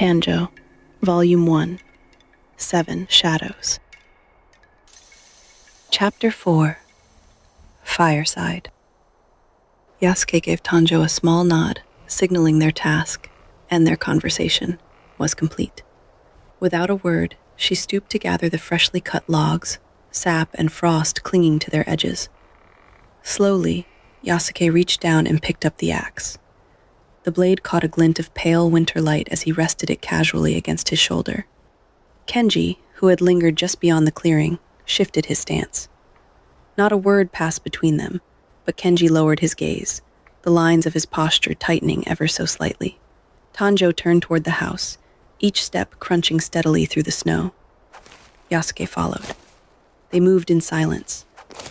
Tanjo, Volume 1, 7 Shadows. Chapter 4, Fireside. Yasuke gave Tanjo a small nod, signaling their task, and their conversation was complete. Without a word, she stooped to gather the freshly cut logs, sap and frost clinging to their edges. Slowly, Yasuke reached down and picked up the axe. The blade caught a glint of pale winter light as he rested it casually against his shoulder. Kenji, who had lingered just beyond the clearing, shifted his stance. Not a word passed between them, but Kenji lowered his gaze, the lines of his posture tightening ever so slightly. Tanjo turned toward the house, each step crunching steadily through the snow. Yasuke followed. They moved in silence,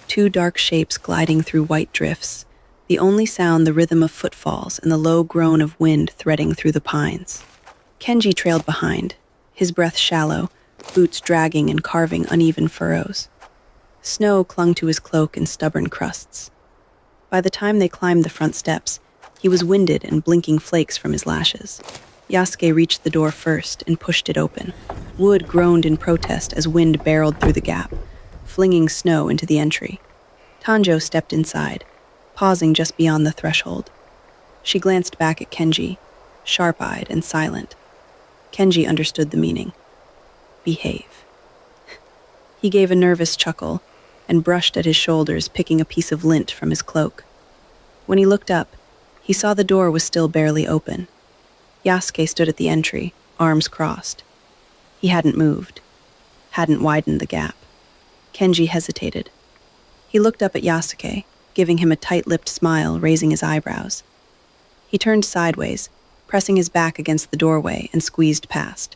two dark shapes gliding through white drifts, the only sound the rhythm of footfalls and the low groan of wind threading through the pines. Kenji trailed behind, his breath shallow, boots dragging and carving uneven furrows. Snow clung to his cloak in stubborn crusts. By the time they climbed the front steps, he was winded and blinking flakes from his lashes. Yasuke reached the door first and pushed it open. Wood groaned in protest as wind barreled through the gap, flinging snow into the entry. Tanjo stepped inside, pausing just beyond the threshold. She glanced back at Kenji, sharp-eyed and silent. Kenji understood the meaning. Behave. He gave a nervous chuckle and brushed at his shoulders, picking a piece of lint from his cloak. When he looked up, he saw the door was still barely open. Yasuke stood at the entry, arms crossed. He hadn't moved, hadn't widened the gap. Kenji hesitated. He looked up at Yasuke, giving him a tight-lipped smile, raising his eyebrows. He turned sideways, pressing his back against the doorway, and squeezed past,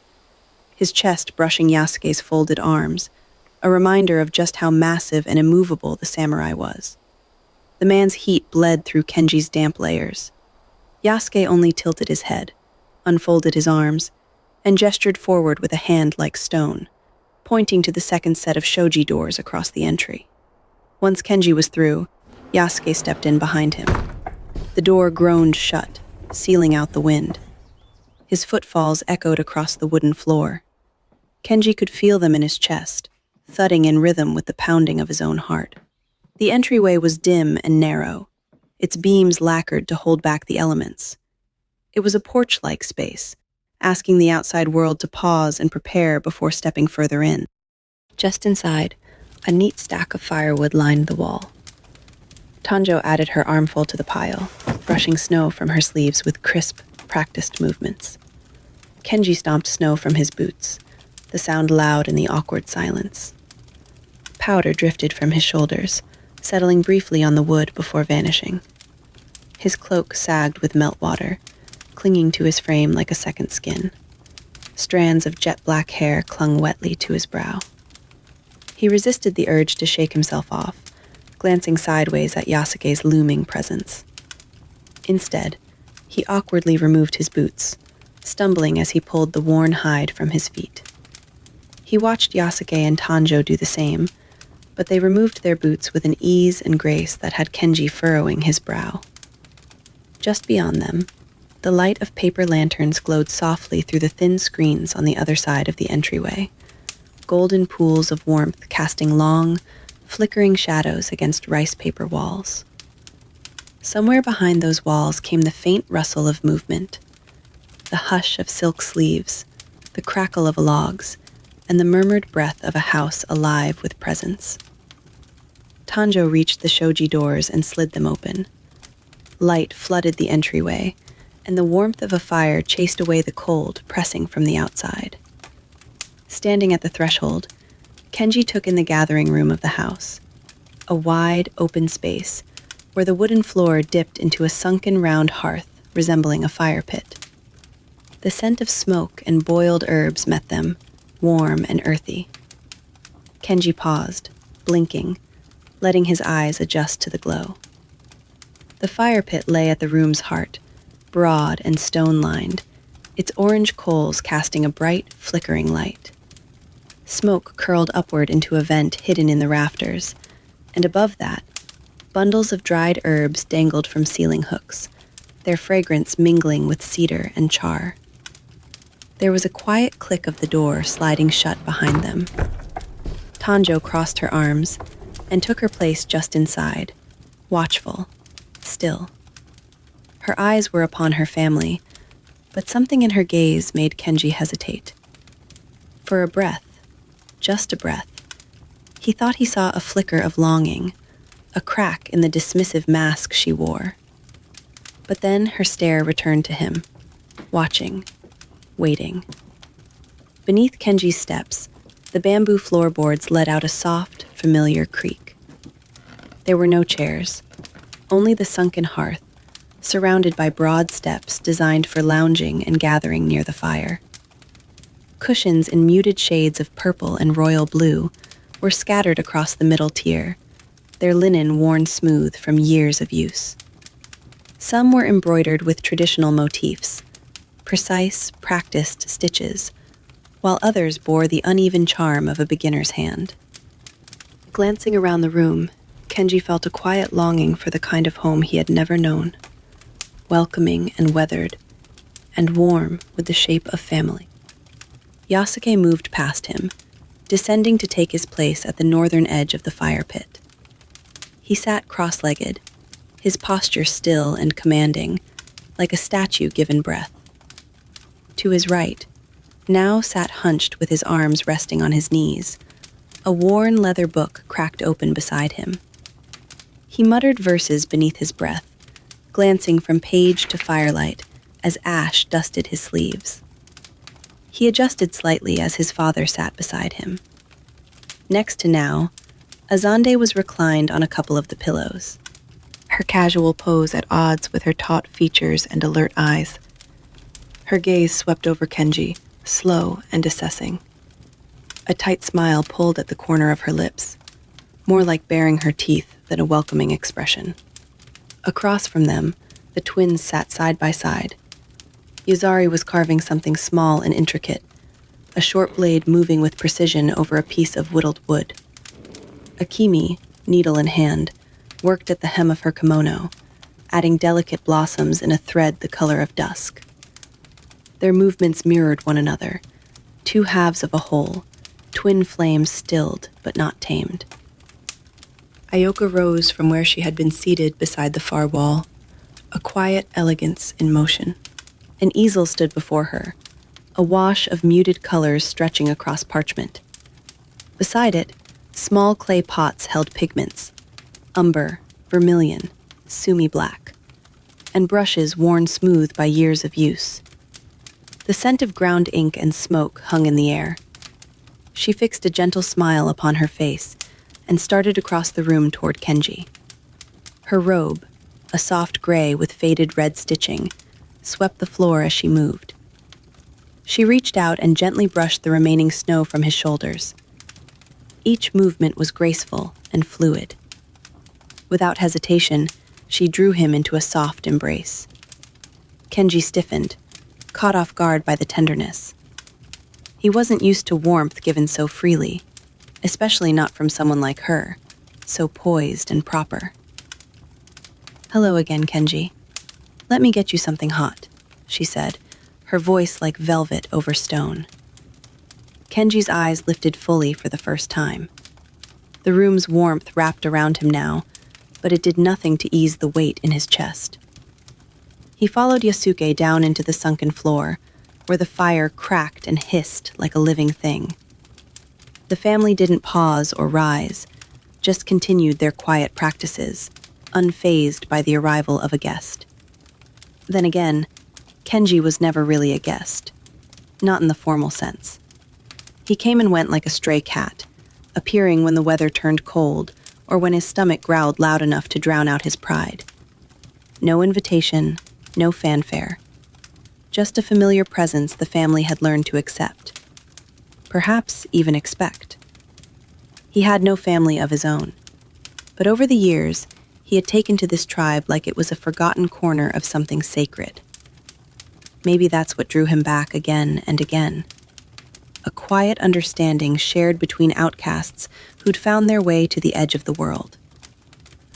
his chest brushing Yasuke's folded arms, a reminder of just how massive and immovable the samurai was. The man's heat bled through Kenji's damp layers. Yasuke only tilted his head, unfolded his arms, and gestured forward with a hand like stone, pointing to the second set of shoji doors across the entry. Once Kenji was through, Yasuke stepped in behind him. The door groaned shut, sealing out the wind. His footfalls echoed across the wooden floor. Kenji could feel them in his chest, thudding in rhythm with the pounding of his own heart. The entryway was dim and narrow, its beams lacquered to hold back the elements. It was a porch-like space, asking the outside world to pause and prepare before stepping further in. Just inside, a neat stack of firewood lined the wall. Tanjo added her armful to the pile, brushing snow from her sleeves with crisp, practiced movements. Kenji stomped snow from his boots, the sound loud in the awkward silence. Powder drifted from his shoulders, settling briefly on the wood before vanishing. His cloak sagged with meltwater, clinging to his frame like a second skin. Strands of jet-black hair clung wetly to his brow. He resisted the urge to shake himself off, glancing sideways at Yasuke's looming presence. Instead, he awkwardly removed his boots, stumbling as he pulled the worn hide from his feet. He watched Yasuke and Tanjo do the same, but they removed their boots with an ease and grace that had Kenji furrowing his brow. Just beyond them, the light of paper lanterns glowed softly through the thin screens on the other side of the entryway, golden pools of warmth casting long, flickering shadows against rice paper walls. Somewhere behind those walls came the faint rustle of movement, the hush of silk sleeves, the crackle of logs, and the murmured breath of a house alive with presence. Tanjo reached the shoji doors and slid them open. Light flooded the entryway, and the warmth of a fire chased away the cold pressing from the outside. Standing at the threshold, Kenji took in the gathering room of the house, a wide, open space where the wooden floor dipped into a sunken round hearth resembling a fire pit. The scent of smoke and boiled herbs met them, warm and earthy. Kenji paused, blinking, letting his eyes adjust to the glow. The fire pit lay at the room's heart, broad and stone-lined, its orange coals casting a bright, flickering light. Smoke curled upward into a vent hidden in the rafters, and above that, bundles of dried herbs dangled from ceiling hooks, their fragrance mingling with cedar and char. There was a quiet click of the door sliding shut behind them. Tanjo crossed her arms and took her place just inside, watchful, still. Her eyes were upon her family, but something in her gaze made Kenji hesitate. For a breath, just a breath, he thought he saw a flicker of longing, a crack in the dismissive mask she wore. But then her stare returned to him, watching, waiting. Beneath Kenji's steps, the bamboo floorboards let out a soft, familiar creak. There were no chairs, only the sunken hearth, surrounded by broad steps designed for lounging and gathering near the fire. Cushions in muted shades of purple and royal blue were scattered across the middle tier, their linen worn smooth from years of use. Some were embroidered with traditional motifs, precise, practiced stitches, while others bore the uneven charm of a beginner's hand. Glancing around the room, Kenji felt a quiet longing for the kind of home he had never known, welcoming and weathered, and warm with the shape of family. Yasuke moved past him, descending to take his place at the northern edge of the fire pit. He sat cross-legged, his posture still and commanding, like a statue given breath. To his right, now sat hunched with his arms resting on his knees, a worn leather book cracked open beside him. He muttered verses beneath his breath, glancing from page to firelight as ash dusted his sleeves. He adjusted slightly as his father sat beside him. Next to Now, Azande was reclined on a couple of the pillows, her casual pose at odds with her taut features and alert eyes. Her gaze swept over Kenji, slow and assessing. A tight smile pulled at the corner of her lips, more like baring her teeth than a welcoming expression. Across from them, the twins sat side by side. Yazari was carving something small and intricate, a short blade moving with precision over a piece of whittled wood. Akimi, needle in hand, worked at the hem of her kimono, adding delicate blossoms in a thread the color of dusk. Their movements mirrored one another, two halves of a whole, twin flames stilled but not tamed. Ayoka rose from where she had been seated beside the far wall, a quiet elegance in motion. An easel stood before her, a wash of muted colors stretching across parchment. Beside it, small clay pots held pigments, umber, vermilion, sumi black, and brushes worn smooth by years of use. The scent of ground ink and smoke hung in the air. She fixed a gentle smile upon her face and started across the room toward Kenji. Her robe, a soft gray with faded red stitching, swept the floor as she moved. She reached out and gently brushed the remaining snow from his shoulders. Each movement was graceful and fluid. Without hesitation, she drew him into a soft embrace. Kenji stiffened, caught off guard by the tenderness. He wasn't used to warmth given so freely, especially not from someone like her, so poised and proper. "Hello again, Kenji. Let me get you something hot," she said, her voice like velvet over stone. Kenji's eyes lifted fully for the first time. The room's warmth wrapped around him now, but it did nothing to ease the weight in his chest. He followed Yasuke down into the sunken floor, where the fire cracked and hissed like a living thing. The family didn't pause or rise, just continued their quiet practices, unfazed by the arrival of a guest. Then again, Kenji was never really a guest, not in the formal sense. He came and went like a stray cat, appearing when the weather turned cold or when his stomach growled loud enough to drown out his pride. No invitation, no fanfare. Just a familiar presence the family had learned to accept. Perhaps even expect. He had no family of his own, but over the years, he had taken to this tribe like it was a forgotten corner of something sacred. Maybe that's what drew him back again and again. A quiet understanding shared between outcasts who'd found their way to the edge of the world.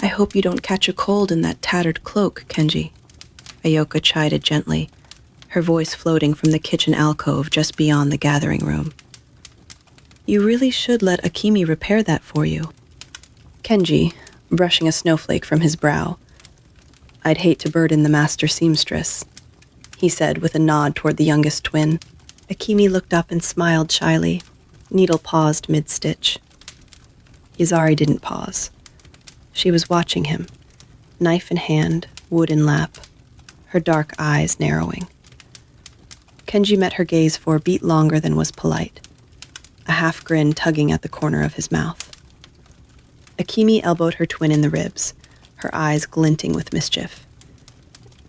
"I hope you don't catch a cold in that tattered cloak, Kenji," Ayoka chided gently, her voice floating from the kitchen alcove just beyond the gathering room. You really should let Akimi repair that for you. Kenji, brushing a snowflake from his brow. I'd hate to burden the master seamstress, he said with a nod toward the youngest twin. Akimi looked up and smiled shyly. Needle paused mid-stitch. Yuzari didn't pause. She was watching him, knife in hand, wood in lap, her dark eyes narrowing. Kenji met her gaze for a beat longer than was polite, a half grin tugging at the corner of his mouth. Akimi elbowed her twin in the ribs, her eyes glinting with mischief.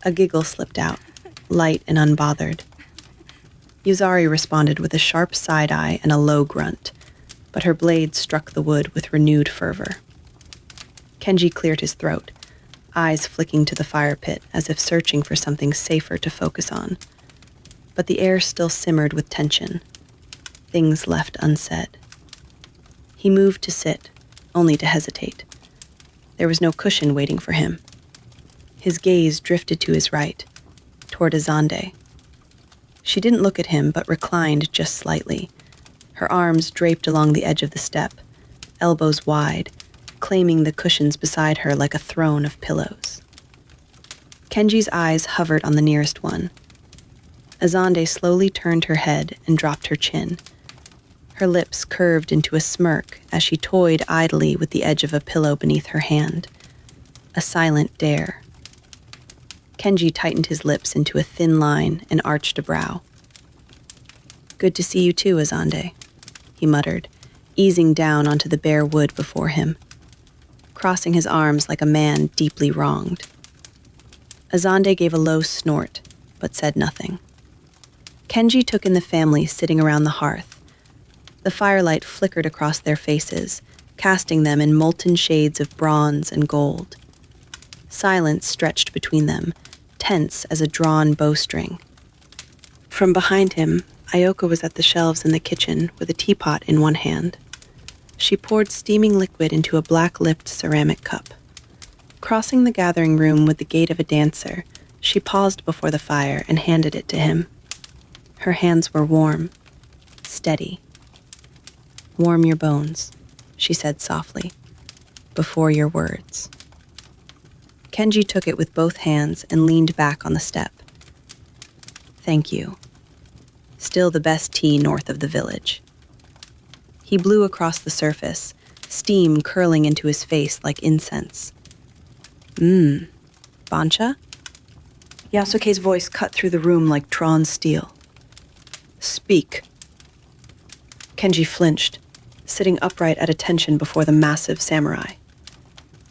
A giggle slipped out, light and unbothered. Yuzari responded with a sharp side-eye and a low grunt, but her blade struck the wood with renewed fervor. Kenji cleared his throat, eyes flicking to the fire pit as if searching for something safer to focus on. But the air still simmered with tension, things left unsaid. He moved to sit, only to hesitate. There was no cushion waiting for him. His gaze drifted to his right, toward Azande. She didn't look at him, but reclined just slightly, her arms draped along the edge of the step, elbows wide, claiming the cushions beside her like a throne of pillows. Kenji's eyes hovered on the nearest one. Azande slowly turned her head and dropped her chin. Her lips curved into a smirk as she toyed idly with the edge of a pillow beneath her hand. A silent dare. Kenji tightened his lips into a thin line and arched a brow. Good to see you too, Azande, he muttered, easing down onto the bare wood before him, crossing his arms like a man deeply wronged. Azande gave a low snort, but said nothing. Kenji took in the family sitting around the hearth. The firelight flickered across their faces, casting them in molten shades of bronze and gold. Silence stretched between them, tense as a drawn bowstring. From behind him, Ayoka was at the shelves in the kitchen with a teapot in one hand. She poured steaming liquid into a black-lipped ceramic cup. Crossing the gathering room with the gait of a dancer, she paused before the fire and handed it to him. Her hands were warm, steady. Warm your bones, she said softly, before your words. Kenji took it with both hands and leaned back on the step. Thank you. Still the best tea north of the village. He blew across the surface, steam curling into his face like incense. Bancha? Yasuke's voice cut through the room like drawn steel. Speak. Kenji flinched, sitting upright at attention before the massive samurai.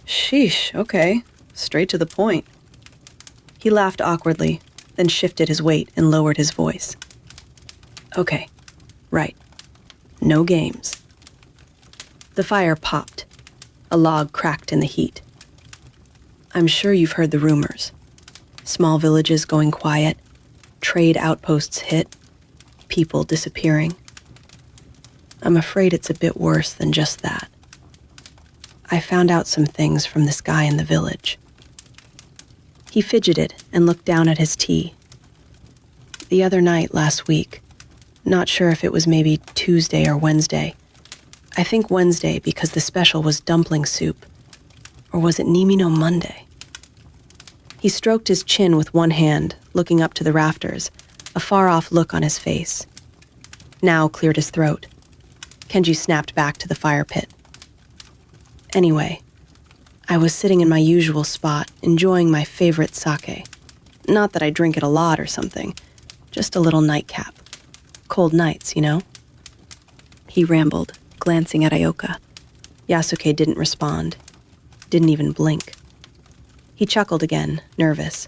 Sheesh, okay. Straight to the point. He laughed awkwardly, then shifted his weight and lowered his voice. Okay, right. No games. The fire popped. A log cracked in the heat. I'm sure you've heard the rumors. Small villages going quiet, trade outposts hit, people disappearing. I'm afraid it's a bit worse than just that. I found out some things from this guy in the village. He fidgeted and looked down at his tea. The other night last week, not sure if it was maybe Tuesday or Wednesday. I think Wednesday because the special was dumpling soup. Or was it Nimino Monday? He stroked his chin with one hand, looking up to the rafters, a far-off look on his face. Now cleared his throat. Kenji snapped back to the fire pit. Anyway, I was sitting in my usual spot, enjoying my favorite sake. Not that I drink it a lot or something, just a little nightcap. Cold nights, you know? He rambled, glancing at Ayoka. Yasuke didn't respond, didn't even blink. He chuckled again, nervous.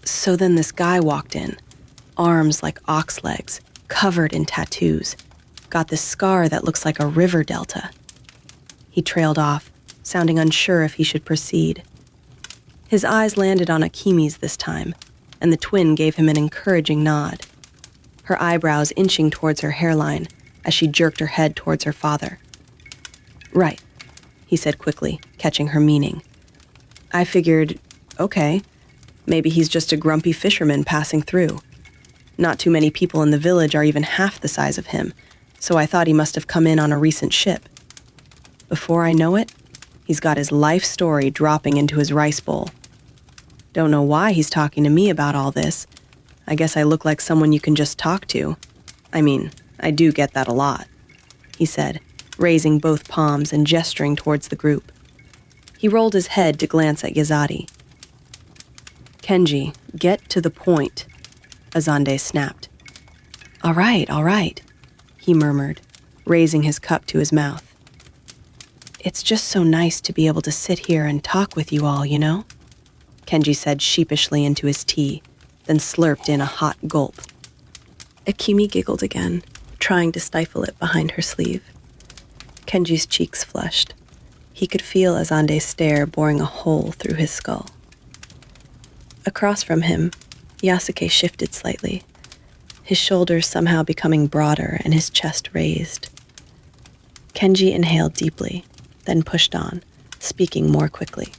So then this guy walked in, arms like ox legs, covered in tattoos, got this scar that looks like a river delta. He trailed off, sounding unsure if he should proceed. His eyes landed on Akimi's this time, and the twin gave him an encouraging nod, her eyebrows inching towards her hairline as she jerked her head towards her father. Right, he said quickly, catching her meaning. I figured, okay, maybe he's just a grumpy fisherman passing through. Not too many people in the village are even half the size of him, so I thought he must have come in on a recent ship. Before I know it, he's got his life story dropping into his rice bowl. Don't know why he's talking to me about all this. I guess I look like someone you can just talk to. I mean, I do get that a lot, he said, raising both palms and gesturing towards the group. He rolled his head to glance at Yazadi. Kenji, get to the point, Azande snapped. All right, he murmured, raising his cup to his mouth. It's just so nice to be able to sit here and talk with you all, you know? Kenji said sheepishly into his tea, then slurped in a hot gulp. Akimi giggled again, trying to stifle it behind her sleeve. Kenji's cheeks flushed. He could feel Azande's stare boring a hole through his skull. Across from him, Yasuke shifted slightly, his shoulders somehow becoming broader and his chest raised. Kenji inhaled deeply, then pushed on, speaking more quickly.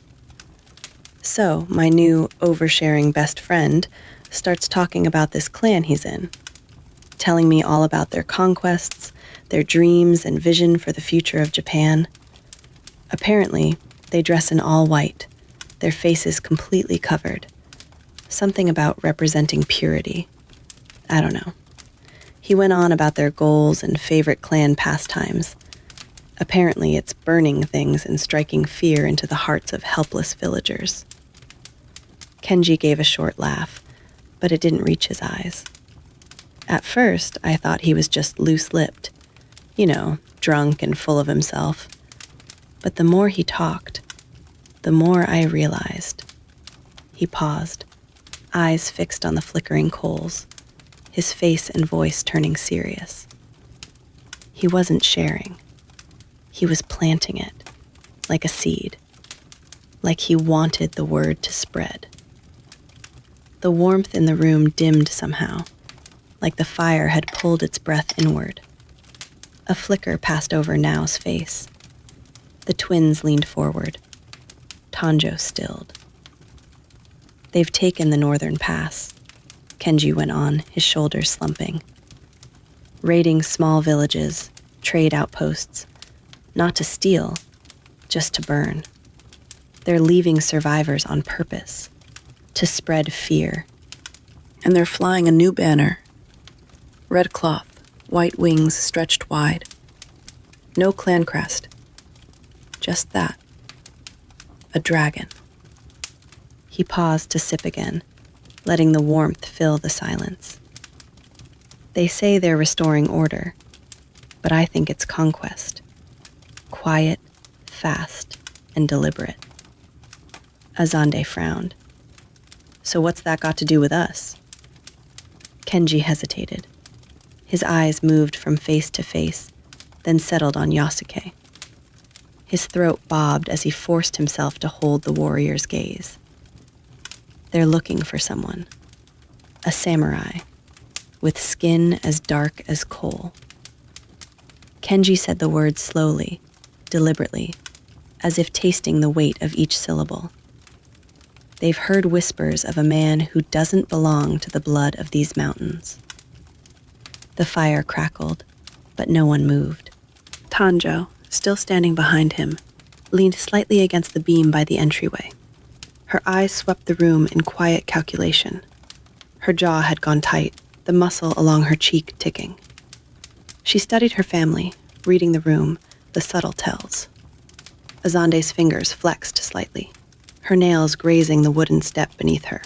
So, my new oversharing best friend starts talking about this clan he's in, telling me all about their conquests, their dreams and vision for the future of Japan. Apparently, they dress in all white, their faces completely covered. Something about representing purity. I don't know. He went on about their goals and favorite clan pastimes. Apparently, it's burning things and striking fear into the hearts of helpless villagers. Kenji gave a short laugh, but it didn't reach his eyes. At first, I thought he was just loose-lipped, drunk and full of himself. But the more he talked, the more I realized. He paused, eyes fixed on the flickering coals, his face and voice turning serious. He wasn't sharing. He was planting it, like a seed, like he wanted the word to spread. The warmth in the room dimmed somehow, like the fire had pulled its breath inward. A flicker passed over Nao's face. The twins leaned forward. Tanjo stilled. They've taken the northern pass, Kenji went on, his shoulders slumping. Raiding small villages, trade outposts, not to steal, just to burn. They're leaving survivors on purpose, to spread fear. And they're flying a new banner. Red cloth, white wings stretched wide. No clan crest. Just that. A dragon. He paused to sip again, letting the warmth fill the silence. They say they're restoring order, but I think it's conquest. Quiet, fast, and deliberate. Azande frowned. So what's that got to do with us? Kenji hesitated. His eyes moved from face to face, then settled on Yasuke. His throat bobbed as he forced himself to hold the warrior's gaze. They're looking for someone. A samurai, with skin as dark as coal. Kenji said the words slowly, deliberately, as if tasting the weight of each syllable. They've heard whispers of a man who doesn't belong to the blood of these mountains. The fire crackled, but no one moved. Tanjo, still standing behind him, leaned slightly against the beam by the entryway. Her eyes swept the room in quiet calculation. Her jaw had gone tight, the muscle along her cheek ticking. She studied her family, reading the room, the subtle tells. Azande's fingers flexed slightly, her nails grazing the wooden step beneath her.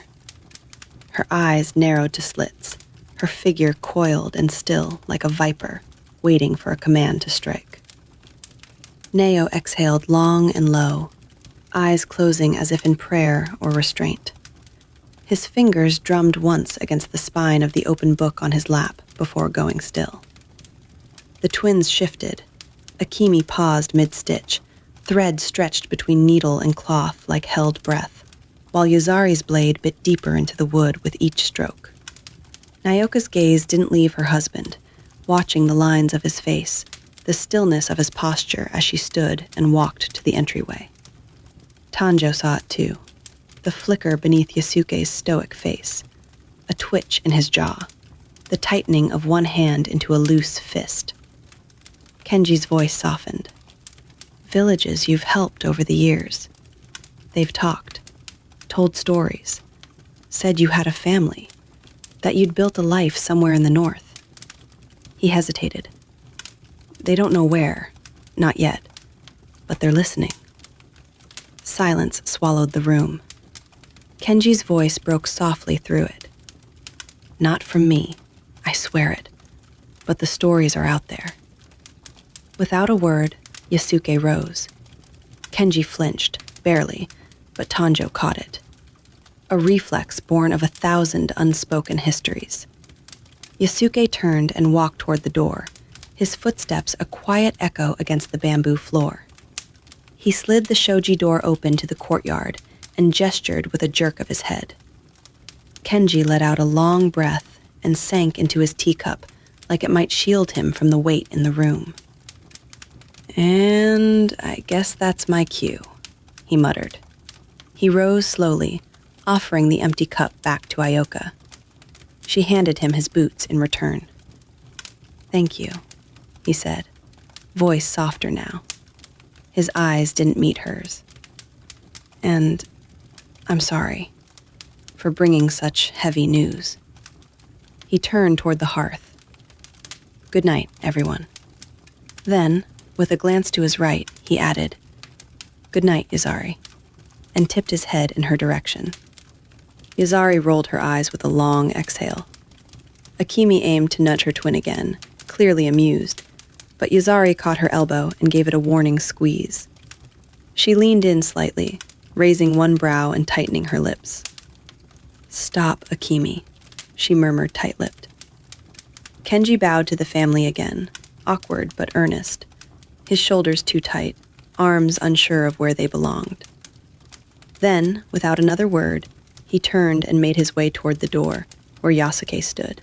Her eyes narrowed to slits, her figure coiled and still like a viper, waiting for a command to strike. Neo exhaled long and low, eyes closing as if in prayer or restraint. His fingers drummed once against the spine of the open book on his lap before going still. The twins shifted. Akimi paused mid-stitch, thread stretched between needle and cloth like held breath, while Yuzari's blade bit deeper into the wood with each stroke. Nyoka's gaze didn't leave her husband, watching the lines of his face, the stillness of his posture as she stood and walked to the entryway. Tanjo saw it too, the flicker beneath Yasuke's stoic face, a twitch in his jaw, the tightening of one hand into a loose fist. Kenji's voice softened. Villages you've helped over the years. They've talked, told stories, said you had a family, that you'd built a life somewhere in the north. He hesitated. They don't know where, not yet, but they're listening. Silence swallowed the room. Kenji's voice broke softly through it. Not from me, I swear it, but the stories are out there. Without a word, Yasuke rose. Kenji flinched, barely, but Tanjo caught it. A reflex born of 1,000 unspoken histories. Yasuke turned and walked toward the door, his footsteps a quiet echo against the bamboo floor. He slid the shoji door open to the courtyard and gestured with a jerk of his head. Kenji let out a long breath and sank into his teacup like it might shield him from the weight in the room. And I guess that's my cue, he muttered. He rose slowly, offering the empty cup back to Ayoka. She handed him his boots in return. Thank you, he said, voice softer now. His eyes didn't meet hers. And I'm sorry for bringing such heavy news. He turned toward the hearth. Good night, everyone. Then, with a glance to his right, he added, Good night, Yazari, and tipped his head in her direction. Yazari rolled her eyes with a long exhale. Akimi aimed to nudge her twin again, clearly amused, but Yazari caught her elbow and gave it a warning squeeze. She leaned in slightly, raising one brow and tightening her lips. Stop, Akimi, she murmured tight-lipped. Kenji bowed to the family again, awkward but earnest, his shoulders too tight, arms unsure of where they belonged. Then, without another word, he turned and made his way toward the door, where Yasuke stood.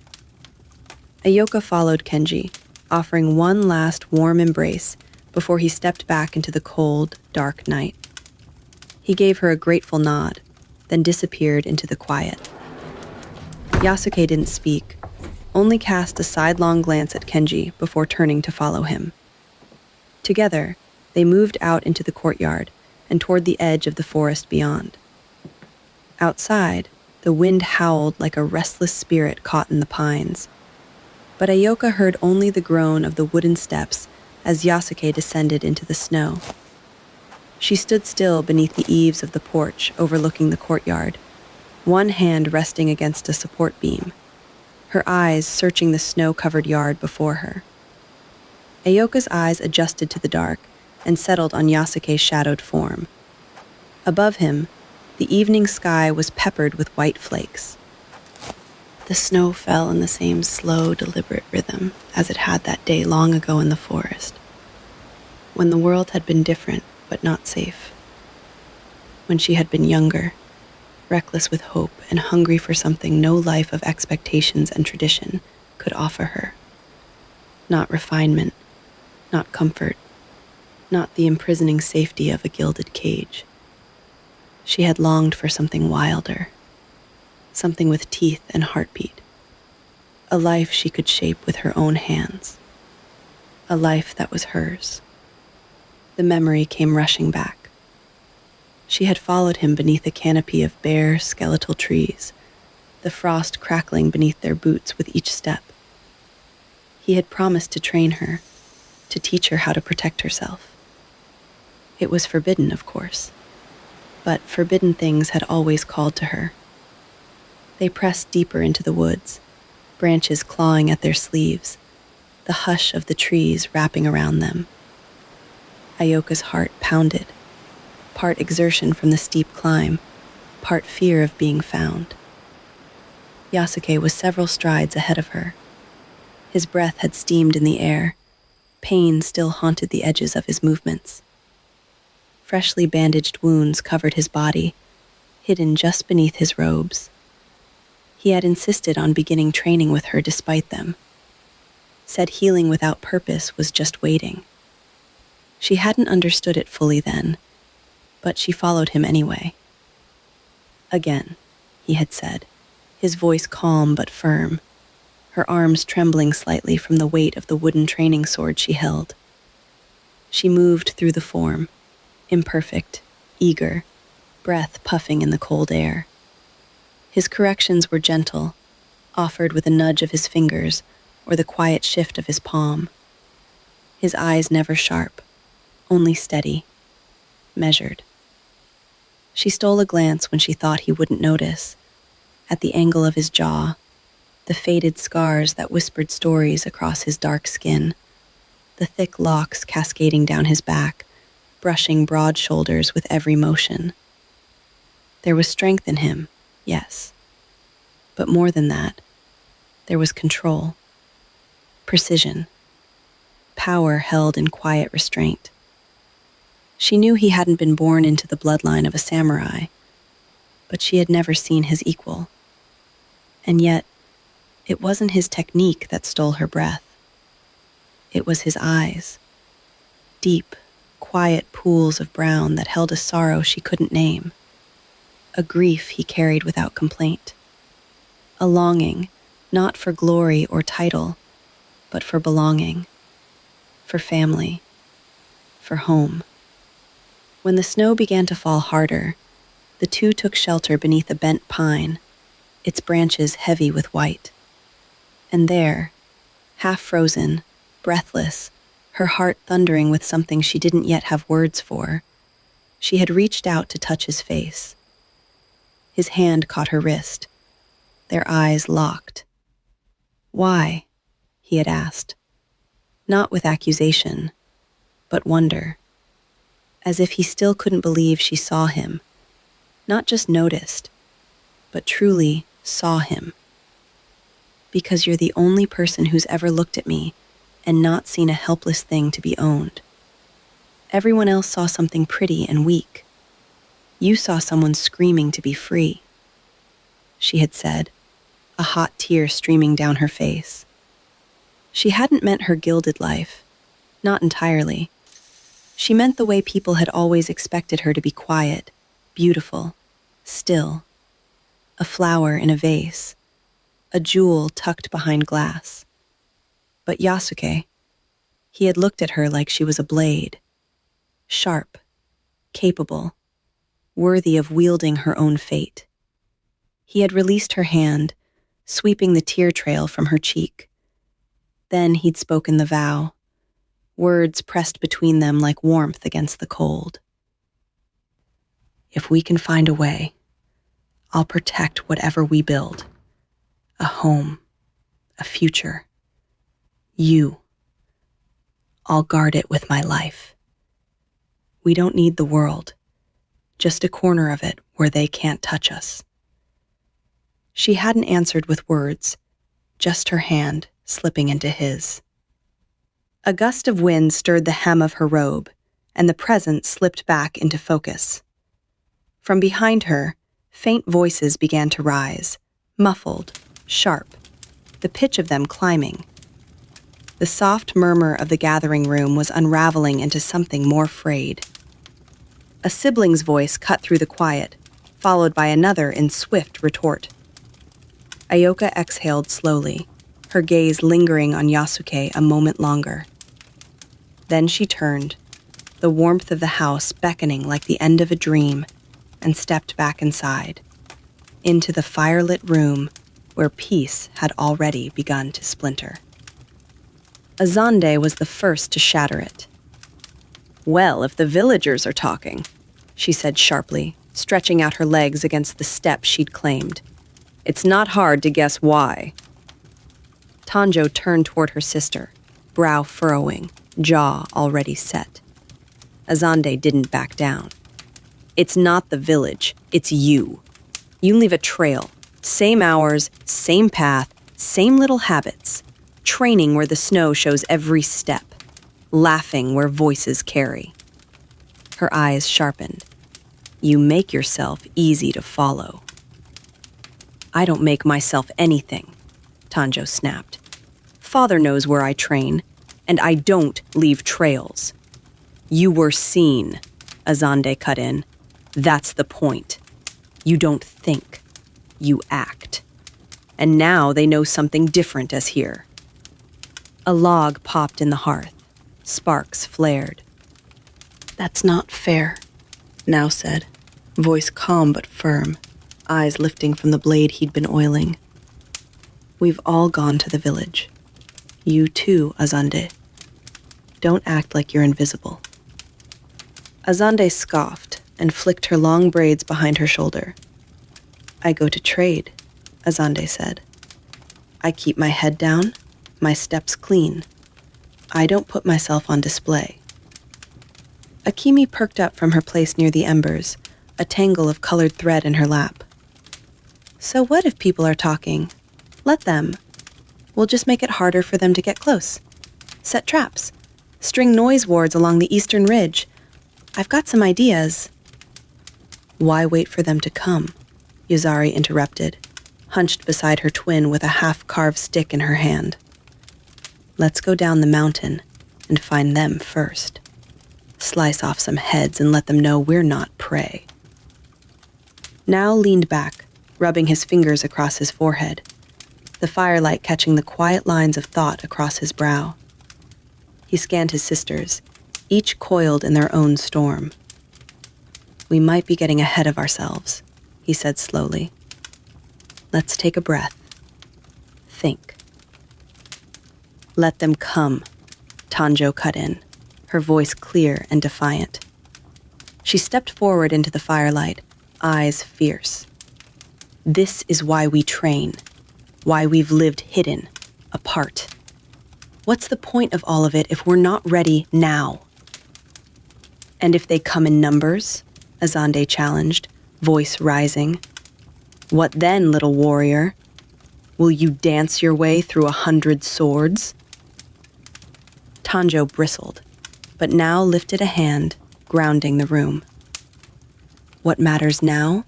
Ayoka followed Kenji, offering one last warm embrace before he stepped back into the cold, dark night. He gave her a grateful nod, then disappeared into the quiet. Yasuke didn't speak, only cast a sidelong glance at Kenji before turning to follow him. Together, they moved out into the courtyard and toward the edge of the forest beyond. Outside, the wind howled like a restless spirit caught in the pines. But Ayoka heard only the groan of the wooden steps as Yasuke descended into the snow. She stood still beneath the eaves of the porch overlooking the courtyard, one hand resting against a support beam, her eyes searching the snow-covered yard before her. Ayoka's eyes adjusted to the dark and settled on Yasuke's shadowed form. Above him, the evening sky was peppered with white flakes. The snow fell in the same slow, deliberate rhythm as it had that day long ago in the forest, when the world had been different but not safe, when she had been younger, reckless with hope and hungry for something no life of expectations and tradition could offer her. Not refinement, not comfort, not the imprisoning safety of a gilded cage. She had longed for something wilder, something with teeth and heartbeat, a life she could shape with her own hands, a life that was hers. The memory came rushing back. She had followed him beneath a canopy of bare, skeletal trees, the frost crackling beneath their boots with each step. He had promised to train her, to teach her how to protect herself. It was forbidden, of course, but forbidden things had always called to her. They pressed deeper into the woods, branches clawing at their sleeves, the hush of the trees wrapping around them. Ayoka's heart pounded, part exertion from the steep climb, part fear of being found. Yasuke was several strides ahead of her. His breath had steamed in the air. Pain still haunted the edges of his movements. Freshly bandaged wounds covered his body, hidden just beneath his robes. He had insisted on beginning training with her despite them. Said healing without purpose was just waiting. She hadn't understood it fully then, but she followed him anyway. Again, he had said, his voice calm but firm. her arms trembling slightly from the weight of the wooden training sword she held. She moved through the form, imperfect, eager, breath puffing in the cold air. His corrections were gentle, offered with a nudge of his fingers or the quiet shift of his palm. His eyes never sharp, only steady, measured. She stole a glance when she thought he wouldn't notice, at the angle of his jaw, the faded scars that whispered stories across his dark skin, the thick locks cascading down his back, brushing broad shoulders with every motion. There was strength in him, yes. But more than that, there was control, precision, power held in quiet restraint. She knew he hadn't been born into the bloodline of a samurai, but she had never seen his equal. And yet, it wasn't his technique that stole her breath. It was his eyes, deep, quiet pools of brown that held a sorrow she couldn't name, a grief he carried without complaint, a longing not for glory or title, but for belonging, for family, for home. When the snow began to fall harder, the two took shelter beneath a bent pine, its branches heavy with white. And there, half frozen, breathless, her heart thundering with something she didn't yet have words for, she had reached out to touch his face. His hand caught her wrist, their eyes locked. "Why?" he had asked, not with accusation, but wonder, as if he still couldn't believe she saw him, not just noticed, but truly saw him. "Because you're the only person who's ever looked at me and not seen a helpless thing to be owned. Everyone else saw something pretty and weak. You saw someone screaming to be free," she had said, a hot tear streaming down her face. She hadn't meant her gilded life, not entirely. She meant the way people had always expected her to be quiet, beautiful, still, a flower in a vase, a jewel tucked behind glass. But Yasuke, he had looked at her like she was a blade, sharp, capable, worthy of wielding her own fate. He had released her hand, sweeping the tear trail from her cheek. Then he'd spoken the vow, words pressed between them like warmth against the cold. "If we can find a way, I'll protect whatever we build. A home, a future. You. I'll guard it with my life. We don't need the world, just a corner of it where they can't touch us." She hadn't answered with words, just her hand slipping into his. A gust of wind stirred the hem of her robe, and the present slipped back into focus. From behind her, faint voices began to rise, muffled, sharp, the pitch of them climbing. The soft murmur of the gathering room was unraveling into something more frayed. A sibling's voice cut through the quiet, followed by another in swift retort. Ayoka exhaled slowly, her gaze lingering on Yasuke a moment longer. Then she turned, the warmth of the house beckoning like the end of a dream, and stepped back inside, into the firelit room where peace had already begun to splinter. Azande was the first to shatter it. "Well, if the villagers are talking," she said sharply, stretching out her legs against the step she'd claimed. "It's not hard to guess why." Tanjo turned toward her sister, brow furrowing, jaw already set. Azande didn't back down. "It's not the village, it's you. You leave a trail, same hours, same path, same little habits, training where the snow shows every step, laughing where voices carry." Her eyes sharpened. "You make yourself easy to follow." "I don't make myself anything," Tanjo snapped. "Father knows where I train, and I don't leave trails." "You were seen," Azande cut in. "That's the point. You don't think. You act." and now they know something different as here. A log popped in the hearth. Sparks flared. "That's not fair," Now said, voice calm but firm, eyes lifting from the blade he'd been oiling. "We've all gone to the village. You too, Azande. Don't act like you're invisible." Azande scoffed and flicked her long braids behind her shoulder. "I go to trade," Azande said. "I keep my head down, my steps clean. I don't put myself on display." Akimi perked up from her place near the embers, a tangle of colored thread in her lap. "So what if people are talking? Let them. We'll just make it harder for them to get close. Set traps. String noise wards along the eastern ridge. I've got some ideas." "Why wait for them to come?" Yazari interrupted, hunched beside her twin with a half-carved stick in her hand. "Let's go down the mountain and find them first. Slice off some heads and let them know we're not prey." Now leaned back, rubbing his fingers across his forehead, the firelight catching the quiet lines of thought across his brow. He scanned his sisters, each coiled in their own storm. "We might be getting ahead of ourselves," he said slowly. "Let's take a breath. Think." "Let them come," Tanjo cut in, her voice clear and defiant. She stepped forward into the firelight, eyes fierce. "This is why we train, why we've lived hidden, apart. What's the point of all of it if we're not ready now?" "And if they come in numbers?" Azande challenged, voice rising. "What then, little warrior? Will you dance your way through 100 swords?" Tanjo bristled, but now lifted a hand, grounding the room. "What matters now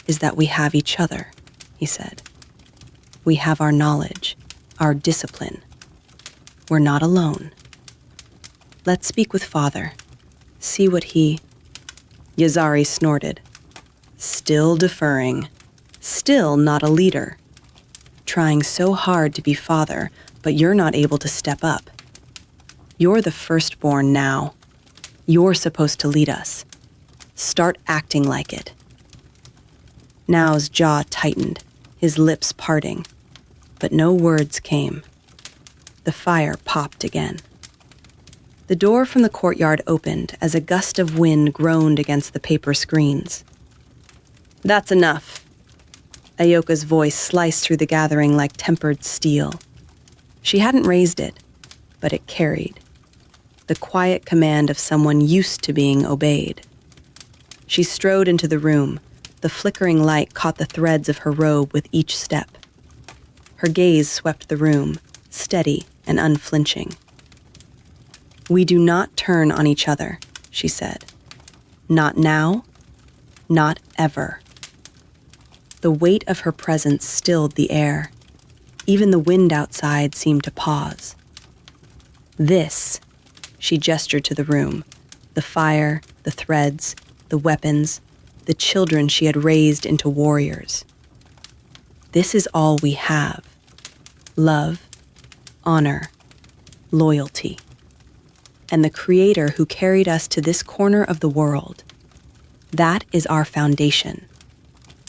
is that we have each other," he said. "We have our knowledge, our discipline. We're not alone. Let's speak with Father. See what he—" Yazari snorted. "Still deferring. Still not a leader. Trying so hard to be father, but you're not able to step up. You're the firstborn now. You're supposed to lead us. Start acting like it." Now's jaw tightened, his lips parting, but no words came. The fire popped again. The door from the courtyard opened as a gust of wind groaned against the paper screens. "That's enough." Ayoka's voice sliced through the gathering like tempered steel. She hadn't raised it, but it carried. The quiet command of someone used to being obeyed. She strode into the room. The flickering light caught the threads of her robe with each step. Her gaze swept the room, steady and unflinching. "We do not turn on each other," she said. "Not now, not ever." The weight of her presence stilled the air. Even the wind outside seemed to pause. "This," she gestured to the room, the fire, the threads, the weapons, the children she had raised into warriors. "This is all we have. Love, honor, loyalty. And the Creator who carried us to this corner of the world. That is our foundation,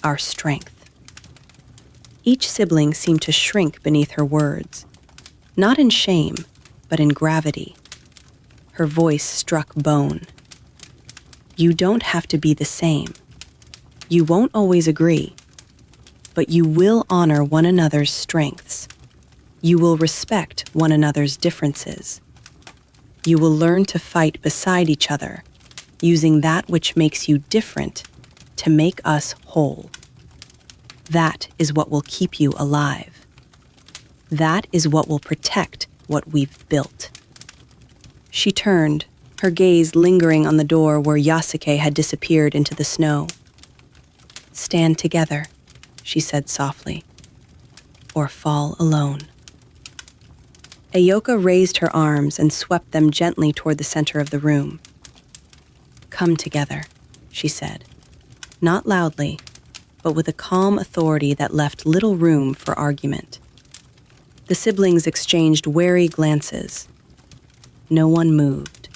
our strength." Each sibling seemed to shrink beneath her words, not in shame, but in gravity. Her voice struck bone. "You don't have to be the same. You won't always agree, but you will honor one another's strengths. You will respect one another's differences. You will learn to fight beside each other, using that which makes you different to make us whole. That is what will keep you alive. That is what will protect what we've built." She turned, her gaze lingering on the door where Yasuke had disappeared into the snow. "Stand together," she said softly, "or fall alone." Ayoka raised her arms and swept them gently toward the center of the room. "Come together," she said, not loudly, but with a calm authority that left little room for argument. The siblings exchanged wary glances. No one moved.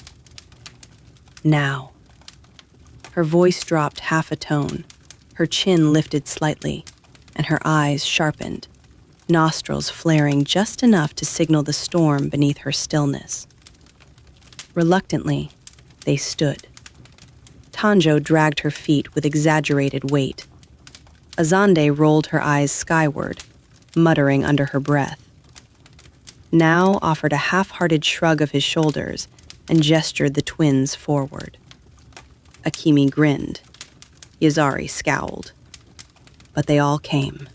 Now. Her voice dropped half a tone, her chin lifted slightly, and her eyes sharpened, nostrils flaring just enough to signal the storm beneath her stillness. Reluctantly, they stood. Tanjo dragged her feet with exaggerated weight. Azande rolled her eyes skyward, muttering under her breath. Now offered a half-hearted shrug of his shoulders and gestured the twins forward. Akimi grinned. Yazari scowled. But they all came.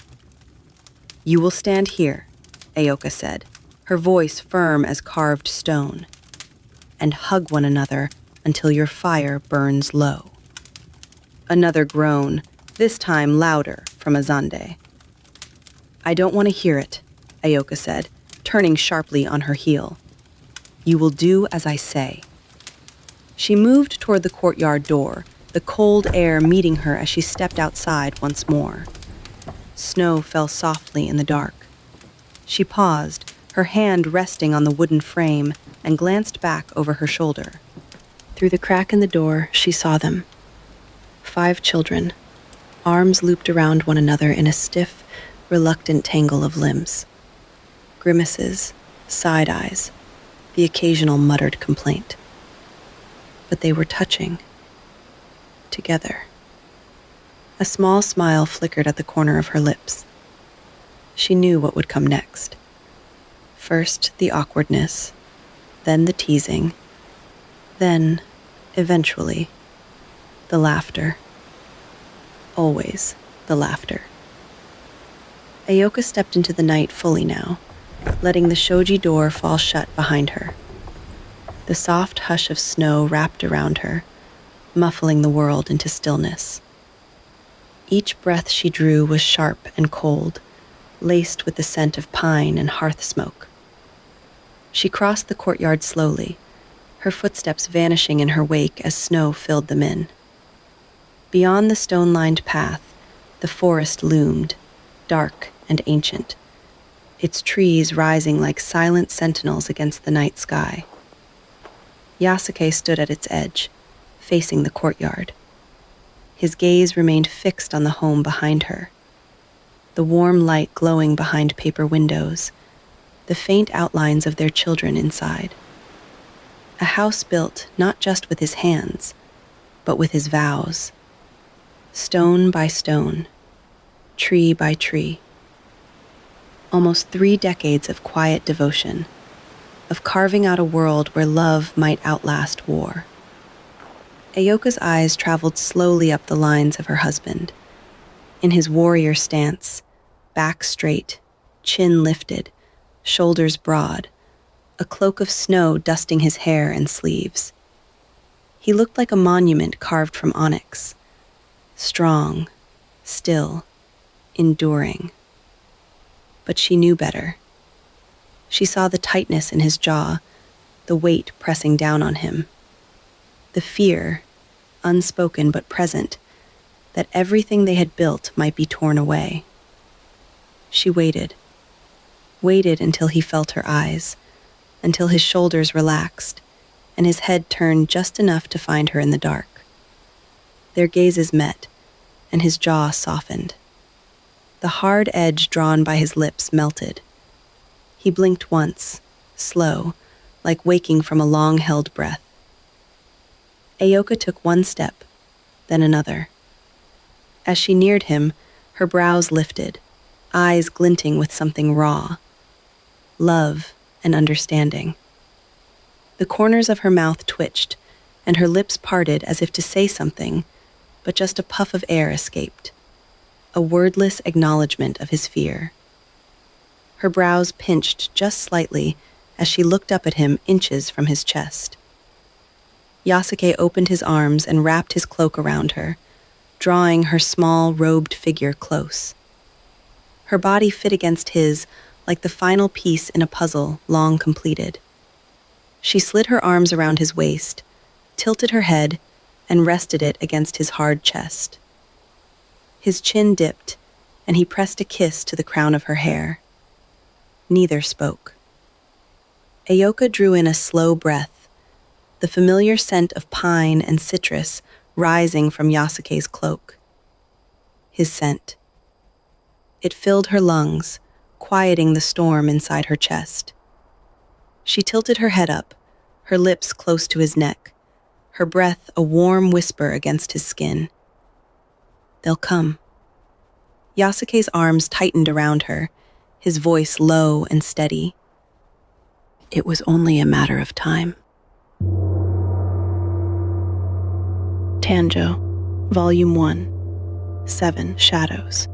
"You will stand here," Aoka said, her voice firm as carved stone, "and hug one another until your fire burns low." Another groan, this time louder, from Azande. "I don't want to hear it," Aoka said, turning sharply on her heel. "You will do as I say." She moved toward the courtyard door, the cold air meeting her as she stepped outside once more. Snow fell softly in the dark. She paused, her hand resting on the wooden frame, and glanced back over her shoulder. Through the crack in the door, she saw them. 5 children, arms looped around one another in a stiff, reluctant tangle of limbs. Grimaces, side eyes, the occasional muttered complaint. But they were touching. Together. A small smile flickered at the corner of her lips. She knew what would come next. First, the awkwardness, then the teasing, then, eventually, the laughter. Always the laughter. Aoka stepped into the night fully now, letting the shoji door fall shut behind her. The soft hush of snow wrapped around her, muffling the world into stillness. Each breath she drew was sharp and cold, laced with the scent of pine and hearth smoke. She crossed the courtyard slowly, her footsteps vanishing in her wake as snow filled them in. Beyond the stone-lined path, the forest loomed, dark and ancient, its trees rising like silent sentinels against the night sky. Yasuke stood at its edge, facing the courtyard. His gaze remained fixed on the home behind her, the warm light glowing behind paper windows, the faint outlines of their children inside. A house built not just with his hands, but with his vows. Stone by stone, tree by tree. Almost 3 decades of quiet devotion, of carving out a world where love might outlast war. Aoka's eyes traveled slowly up the lines of her husband. In his warrior stance, back straight, chin lifted, shoulders broad, a cloak of snow dusting his hair and sleeves. He looked like a monument carved from onyx, strong, still, enduring. But she knew better. She saw the tightness in his jaw, the weight pressing down on him, the fear, unspoken but present, that everything they had built might be torn away. She waited until he felt her eyes, until his shoulders relaxed, and his head turned just enough to find her in the dark. Their gazes met, and his jaw softened. The hard edge drawn by his lips melted. He blinked once, slow, like waking from a long-held breath. Aoka took one step, then another. As she neared him, her brows lifted, eyes glinting with something raw. Love and understanding. The corners of her mouth twitched, and her lips parted as if to say something, but just a puff of air escaped, a wordless acknowledgement of his fear. Her brows pinched just slightly as she looked up at him inches from his chest. Yasuke opened his arms and wrapped his cloak around her, drawing her small, robed figure close. Her body fit against his like the final piece in a puzzle long completed. She slid her arms around his waist, tilted her head, and rested it against his hard chest. His chin dipped, and he pressed a kiss to the crown of her hair. Neither spoke. Ayoka drew in a slow breath, the familiar scent of pine and citrus rising from Yasuke's cloak. His scent. It filled her lungs, quieting the storm inside her chest. She tilted her head up, her lips close to his neck, her breath a warm whisper against his skin. They'll come. Yasuke's arms tightened around her, his voice low and steady. It was only a matter of time. Tanjo, Volume 1, 7 Shadows.